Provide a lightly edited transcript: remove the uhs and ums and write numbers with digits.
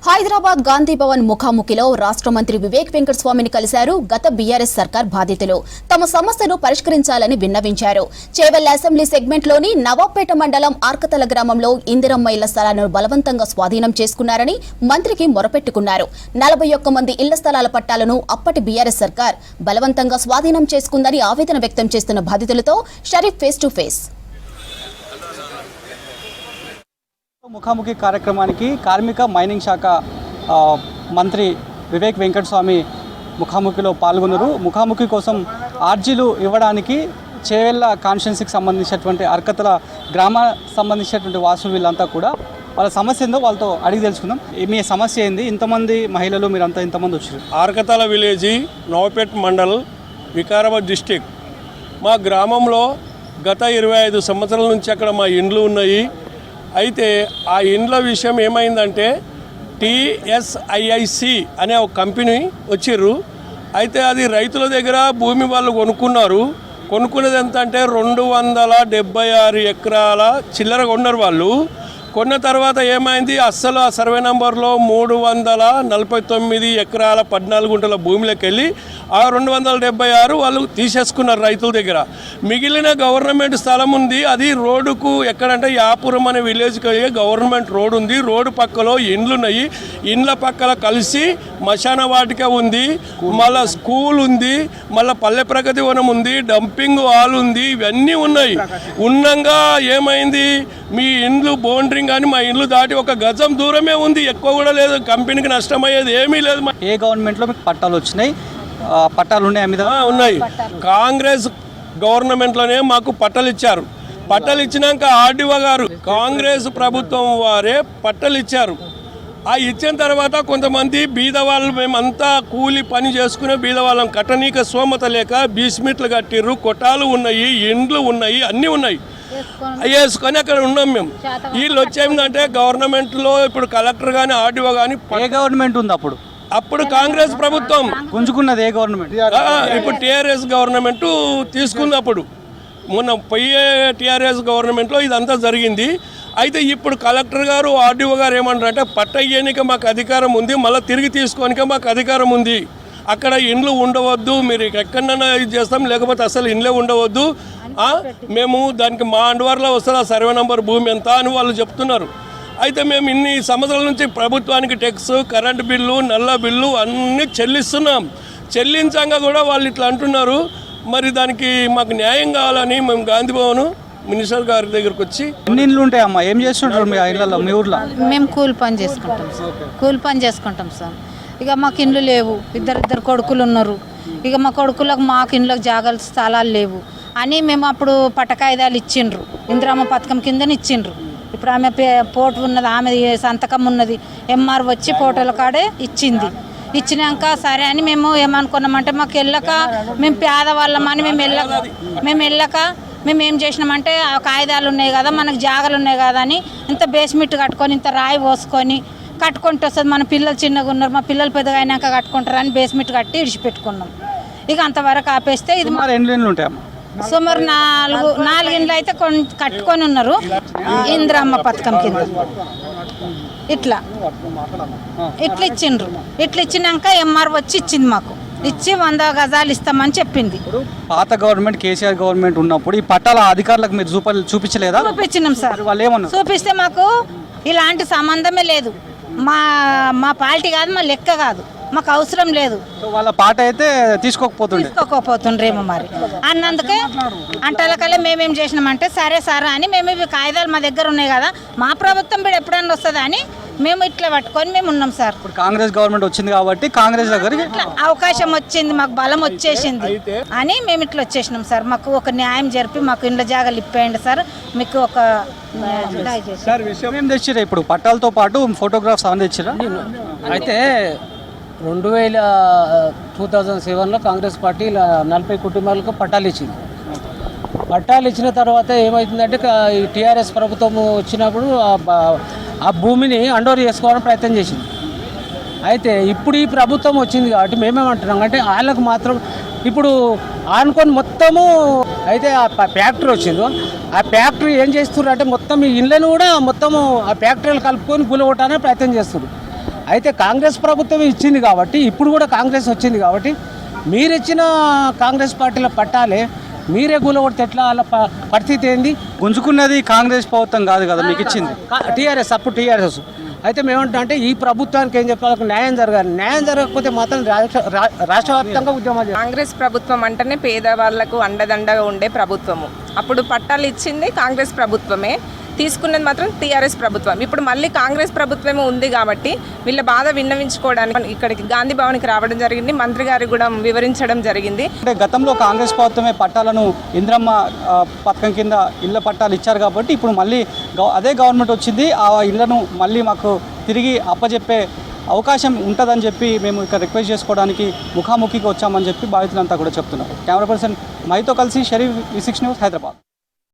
హైదరాబాద్ గాంధీ భవన్ ముఖాముఖిలో రాష్ట్ర మంత్రి వివేక్ వెంకటస్వామిని కలిశారు గత బీఆర్ఎస్ సర్కార్ బాధితులు. తమ సమస్యను పరిష్కరించాలని విన్నవించారు. చేవెళ్ల అసెంబ్లీ సెగ్మెంట్లోని నవాబ్పేట మండలం ఆర్కతల గ్రామంలో ఇందిరమ్మ ఇళ్ల స్థలాలను బలవంతంగా స్వాధీనం చేసుకున్నారని మంత్రికి మొరపెట్టుకున్నారు. 41 మంది ఇళ్ల స్థలాల పట్టాలను అప్పటి బీఆర్ఎస్ సర్కార్ బలవంతంగా స్వాధీనం చేసుకుందని ఆవేదన వ్యక్తం చేస్తున్న బాధితులతో షరీఫ్ ఫేస్ టు ఫేస్. ముఖాముఖి కార్యక్రమానికి కార్మిక మైనింగ్ శాఖ మంత్రి వివేక్ వెంకటస్వామి ముఖాముఖిలో పాల్గొన్నారు. ముఖాముఖి కోసం ఆర్జీలు ఇవ్వడానికి చేవెళ్ల కాన్స్టిట్యున్సీకి సంబంధించినటువంటి అర్కతల గ్రామ సంబంధించినటువంటి వాసులు వీళ్ళంతా కూడా వాళ్ళ సమస్య ఏందో వాళ్ళతో అడిగి తెలుసుకుందాం. మీ సమస్య ఏంది? ఇంతమంది మహిళలు మీరంతా ఇంతమంది వచ్చారు. ఆర్కతల విలేజీ, నవాబ్పేట్ మండల్, వికారాబాద్ డిస్టిక్. మా గ్రామంలో గత 25 సంవత్సరాల నుంచి అక్కడ మా ఇండ్లు ఉన్నాయి. అయితే ఆ ఇండ్ల విషయం ఏమైందంటే TSIIC అనే ఒక కంపెనీ వచ్చిర్రు. అయితే అది రైతుల దగ్గర భూమి వాళ్ళు కొనుక్కున్నారు. కొనుక్కునేది ఎంత అంటే 276 ఎకరాల చిల్లర కొన్నారు వాళ్ళు. కొన్న తర్వాత ఏమైంది, అస్సలు ఆ సర్వే నెంబర్లో 349 ఎకరాల 14 గుంటల భూమిలోకి వెళ్ళి ఆ 276 వాళ్ళు తీసేసుకున్నారు రైతుల దగ్గర. మిగిలిన గవర్నమెంట్ స్థలం ఉంది. అది రోడ్డుకు ఎక్కడంటే యాపురం అనే విలేజ్కి గవర్నమెంట్ రోడ్ ఉంది. రోడ్డు పక్కలో ఇండ్లు ఉన్నాయి. ఇండ్ల పక్కల కలిసి మశాన వాటిక ఉంది, మళ్ళీ స్కూల్ ఉంది, మళ్ళీ పల్లె ప్రగతి వనం ఉంది, డంపింగ్ హాల్ ఉంది. ఇవన్నీ ఉన్నాయి. ఉన్నంగా ఏమైంది, మీ ఇండ్లు బౌండరీ కానీ మా ఇండ్లు దాటి 1 గజం దూరమే ఉంది, ఎక్కువ కూడా లేదు. కంపెనీకి నష్టమయ్యేది ఏమీ లేదు. ఏ గవర్నమెంట్లో మీకు పట్టాలు వచ్చినాయి? పట్టాలు ఉన్నాయి మీద ఉన్నాయి. కాంగ్రెస్ గవర్నమెంట్లోనే మాకు పట్టాలు ఇచ్చారు. పట్టాలు ఇచ్చినాక ఆర్డీఓ గారు కాంగ్రెస్ ప్రభుత్వం వారే పట్టాలు ఇచ్చారు. ఆ ఇచ్చిన తర్వాత కొంతమంది బీదవాళ్ళు, మేమంతా కూలి పని చేసుకునే బీదవాళ్ళం, కట్టనీక సోమత లేక బీస్మిట్లు కట్టిర్రు, కొట్టాలు ఉన్నాయి, ఇండ్లు ఉన్నాయి, అన్నీ ఉన్నాయి. వేసుకొని అక్కడ ఉన్నాం మేము. వీళ్ళు వచ్చేందంటే గవర్నమెంట్లో ఇప్పుడు కలెక్టర్ కానీ ఆర్డీఓ కానీ. ఏ గవర్నమెంట్ ఉంది అప్పుడు కాంగ్రెస్ ప్రభుత్వం గుంజుకున్నది. ఏ గవర్నమెంట్? ఇప్పుడు టీఆర్ఎస్ గవర్నమెంట్ తీసుకుంది. అప్పుడు మొన్న పోయే టీఆర్ఎస్ గవర్నమెంట్లో ఇదంతా జరిగింది. అయితే ఇప్పుడు కలెక్టర్ గారు ఆర్డీఓ గారు ఏమంటారంటే పట్ట ఇయ్యనిక మాకు అధికారం ఉంది, మళ్ళీ తిరిగి తీసుకోనిక మాకు అధికారం ఉంది. అక్కడ ఇండ్లు ఉండవద్దు, మీరు ఎక్కడన్నా ఇది చేస్తాం, లేకపోతే అసలు ఇండ్లే ఉండవద్దు, మేము దానికి మా అండవర్లో వస్తుంది ఆ సర్వే నెంబర్ భూమి ఎంత అని వాళ్ళు చెప్తున్నారు. అయితే మేము ఇన్ని సంవత్సరాల నుంచి ప్రభుత్వానికి టెక్స్, కరెంటు బిల్లు, నల్ల బిల్లు అన్నీ చెల్లిస్తున్నాం. చెల్లించంగా కూడా వాళ్ళు ఇట్లా అంటున్నారు. మరి దానికి మాకు న్యాయం కావాలని మేము గాంధీ భవన్ మినిస్టర్ గారి దగ్గరకు వచ్చి. ఎన్ని ఇండ్లు ఉంటాయమ్మా? ఏం చేస్తుంటారు మీ ఇళ్ళలో, మీ ఊర్లో? మేము కూలి పని చేసుకుంటాం సార్. కూలి పని చేసుకుంటాం సార్. ఇక మాకు ఇండ్లు లేవు. ఇద్దరు కొడుకులు ఉన్నారు. ఇక మా కొడుకులకు మాకు ఇండ్లకు జాగాలు స్థలాలు లేవు అని మేము అప్పుడు పట్టకాయిదాలు ఇచ్చిండ్రు. ఇందిరమ్మ పథకం కిందని ఇచ్చిండ్రు. ఇప్పుడు ఆమె పోటు ఉన్నది, ఆమె సంతకం ఉన్నది, ఎంఆర్ వచ్చి ఫోటోల కాడే ఇచ్చింది. ఇచ్చినాక సరే అని మేము ఏమనుకున్నామంటే మాకు వెళ్ళక, మేము పేదవాళ్ళమని మేము వెళ్ళక మేము ఏం చేసినామంటే ఆ కాయిదాలు ఉన్నాయి కదా, మనకు జాగాలు ఉన్నాయి కదా అని ఇంత బేస్మెంట్ కట్టుకొని ఇంత రాయి పోసుకొని కట్టుకుంటూ వస్తుంది. మన పిల్లలు చిన్నగా ఉన్నారు, మా పిల్లలు పెద్దగా అయినాక కట్టుకుంటారని బేస్మెంట్ కట్టి ఇడిచిపెట్టుకున్నాం. ఇక అంతవరకు ఆపేస్తే ఇది సుమారు 4 ఇండ్లు అయితే కట్టుకొని ఉన్నారు ఇందిరమ్మ పథకం కింద. ఇట్లా ఇచ్చిండ్రు. ఇట్లా ఇచ్చినాక ఎంఆర్ వచ్చి ఇచ్చింది, మాకు ఇచ్చి 100 గజాలు ఇస్తామని చెప్పింది. పాత గవర్నమెంట్ కేసీఆర్ గవర్నమెంట్ ఉన్నప్పుడు ఈ పట్టాల అధికారులకు మీరు చూపించలేదా? చూపించినాం సార్. వాళ్ళు ఏమన్నారు? చూపిస్తే మాకు ఇలాంటి సంబంధమే లేదు, మా పార్టీ కాదు, మా లెక్క కాదు, మాకు అవసరం లేదు. వాళ్ళ పాట అయితే తీసుకోకపోతుండ్రేమో మరి అన్నందుకే అంటలకల్లా మేమేం చేసినామంటే సరే సార్ అని మేము ఇవి కాగితాలు మా దగ్గర ఉన్నాయి కదా, మా ప్రభుత్వం కూడా ఎప్పుడన్నా వస్తుంది అని మేము ఇట్లా పట్టుకొని మేము ఉన్నాం సార్. ఇప్పుడు కాంగ్రెస్ గవర్నమెంట్ వచ్చింది కాబట్టి కాంగ్రెస్ దగ్గరికి ఇట్లా అవకాశం వచ్చింది, మాకు బలం వచ్చేసింది అని మేము ఇట్లా వచ్చేసినాం సార్. మాకు ఒక న్యాయం జరిపి మాకు ఇండ్ల జాగాలు ఇప్పేయండి సార్. మీకు ఒక ఏం తెచ్చిరా? ఇప్పుడు పట్టాలతో పాటు ఫోటోగ్రాఫ్స్ అవన్నీ తెచ్చిరా? అయితే 2007లో కాంగ్రెస్ పార్టీ 40 కుటుంబాలకు పట్టాలు ఇచ్చింది. పట్టాలు ఇచ్చిన తర్వాత ఏమవుతుందంటే ఈ టీఆర్ఎస్ ప్రభుత్వం వచ్చినప్పుడు ఆ భూమిని అండోర్ చేసుకోవడానికి ప్రయత్నం చేసింది. అయితే ఇప్పుడు ఈ ప్రభుత్వం వచ్చింది కాబట్టి మేమేమంటున్నాం అంటే వాళ్ళకు మాత్రం ఇప్పుడు ఆనుకొని మొత్తము అయితే ఆ ఫ్యాక్టరీ వచ్చిందో ఆ ఫ్యాక్టరీ ఏం చేస్తున్నారు అంటే మొత్తం ఈ ఇళ్ళను కూడా మొత్తము ఆ ఫ్యాక్టరీలు కలుపుకొని గులగొట్టాలని ప్రయత్నం చేస్తున్నారు. అయితే కాంగ్రెస్ ప్రభుత్వం ఇచ్చింది కాబట్టి ఇప్పుడు కూడా కాంగ్రెస్ వచ్చింది కాబట్టి మీరిచ్చిన కాంగ్రెస్ పార్టీల పట్టాలే మీరే కూలగొడితే ఎట్లా వాళ్ళ పరిస్థితి ఏంది? గుంజుకున్నది కాంగ్రెస్ ప్రభుత్వం కాదు కదా మీకు ఇచ్చింది, టీఆర్ఎస్, అప్పుడు టీఆర్ఎస్. అయితే మేమంటాం అంటే ఈ ప్రభుత్వానికి ఏం చెప్పాలి, న్యాయం జరగాలి. న్యాయం జరగకపోతే మాత్రం రాష్ట్ర వ్యాప్తంగా ఉద్యమాలు చేయాలి. కాంగ్రెస్ ప్రభుత్వం అంటేనే పేదవాళ్లకు అండదండగా ఉండే ప్రభుత్వము. అప్పుడు పట్టాలు ఇచ్చింది కాంగ్రెస్ ప్రభుత్వమే, తీసుకున్నది మాత్రం టీఆర్ఎస్ ప్రభుత్వం. ఇప్పుడు మళ్ళీ కాంగ్రెస్ ప్రభుత్వమే ఉంది కాబట్టి వీళ్ళ బాధ విన్నవించుకోవడానికి ఇక్కడికి గాంధీ భవన్కి రావడం జరిగింది. మంత్రి గారికి కూడా వివరించడం జరిగింది. అంటే గతంలో కాంగ్రెస్ ప్రభుత్వమే పట్టాలను ఇంద్రమ్మ పథకం కింద ఇళ్ల పట్టాలు ఇచ్చారు కాబట్టి ఇప్పుడు మళ్ళీ అదే గవర్నమెంట్ వచ్చింది, ఆ ఇళ్లను మళ్ళీ మాకు తిరిగి అప్పచెప్పే అవకాశం ఉంటుందని చెప్పి మేము ఇక్కడ రిక్వెస్ట్ చేసుకోవడానికి ముఖాముఖికి వచ్చామని చెప్పి బాధితులంతా కూడా చెప్తున్నారు. కెమెరా పర్సన్ మైతో కలిసి షరీఫ్, V6 న్యూస్, హైదరాబాద్.